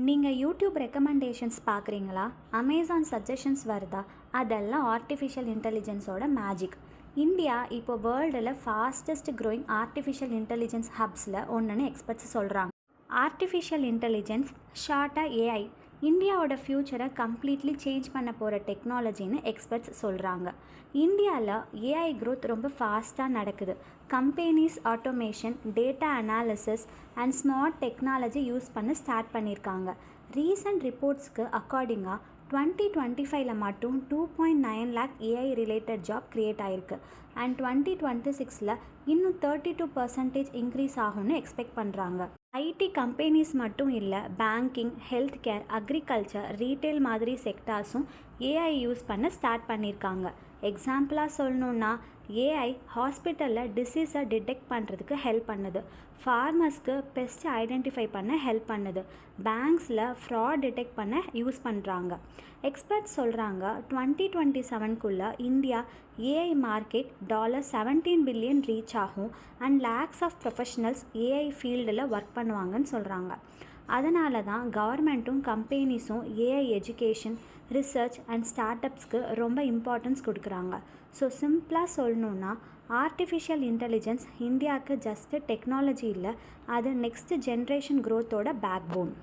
நீங்கள் YouTube recommendations பார்க்குறீங்களா? Amazon suggestions வருதா? அதெல்லாம் ஆர்டிஃபிஷியல் இன்டெலிஜென்ஸோட மேஜிக். இந்தியா இப்போ வேர்ல்டில் ஃபாஸ்டஸ்ட் க்ரோயிங் ஆர்டிஃபிஷியல் இன்டெலிஜென்ஸ் ஹப்ஸில் ஒன்றுன்னு எக்ஸ்பர்ட்ஸ் சொல்கிறாங்க. ஆர்டிஃபிஷியல் இன்டெலிஜென்ஸ், ஷார்ட்டாக ஏஐ, இந்தியாவோட ஃப்யூச்சரை கம்ப்ளீட்லி சேஞ்ச் பண்ண போகிற டெக்னாலஜின்னு எக்ஸ்பர்ட்ஸ் சொல்கிறாங்க. இந்தியாவில் ஏஐ க்ரோத் ரொம்ப ஃபாஸ்ட்டாக நடக்குது. Companies automation, data analysis and smart technology use பண்ண ஸ்டார்ட் பண்ணியிருக்காங்க. ரீசன்ட் ரிப்போர்ட்ஸ்க்கு அக்கார்டிங்காக 2025 மட்டும் 2.9 lakh AI related job create ஆகிருக்கு. அண்ட் 2026 இன்னும் 32% இன்க்ரீஸ் ஆகும்னு எக்ஸ்பெக்ட் பண்ணுறாங்க. ஐடி கம்பெனிஸ் மட்டும் இல்லை, banking, health care, agriculture, retail மாதிரி செக்டார்ஸும் ஏஐ யூஸ் பண்ண ஸ்டார்ட் பண்ணியிருக்காங்க. எக்ஸாம்பிளாக சொல்லணுன்னா, ஏஐ ஹாஸ்பிட்டலில் டிசீஸை டிடெக்ட் பண்ணுறதுக்கு ஹெல்ப் பண்ணுது. ஃபார்மர்ஸ்க்கு பெஸ்ட்டை ஐடென்டிஃபை பண்ண ஹெல்ப் பண்ணுது. பேங்க்ஸில் ஃப்ராட் டிடெக்ட் பண்ண யூஸ் பண்ணுறாங்க. எக்ஸ்பர்ட்ஸ் சொல்கிறாங்க 2027 India AI market $17 billion reach ஆகும் and lakhs of professionals AI ஃபீல்டில் ஒர்க் பண்ணுவாங்கன்னு சொல்கிறாங்க. அதனால தான் கவர்மெண்ட்டும் கம்பெனிஸும் ஏஐ எஜுகேஷன், ரிசர்ச் அண்ட் ஸ்டார்ட் அப்ஸ்க்கு ரொம்ப இம்பார்ட்டன்ஸ் கொடுக்குறாங்க. ஸோ சிம்பிளாக சொல்லணுன்னா, ஆர்டிஃபிஷியல் இன்டெலிஜென்ஸ் இந்தியாவுக்கு ஜஸ்ட்டு டெக்னாலஜி இல்லை, அது நெக்ஸ்ட் ஜென்ரேஷன் க்ரோத்தோட பேக் போன்.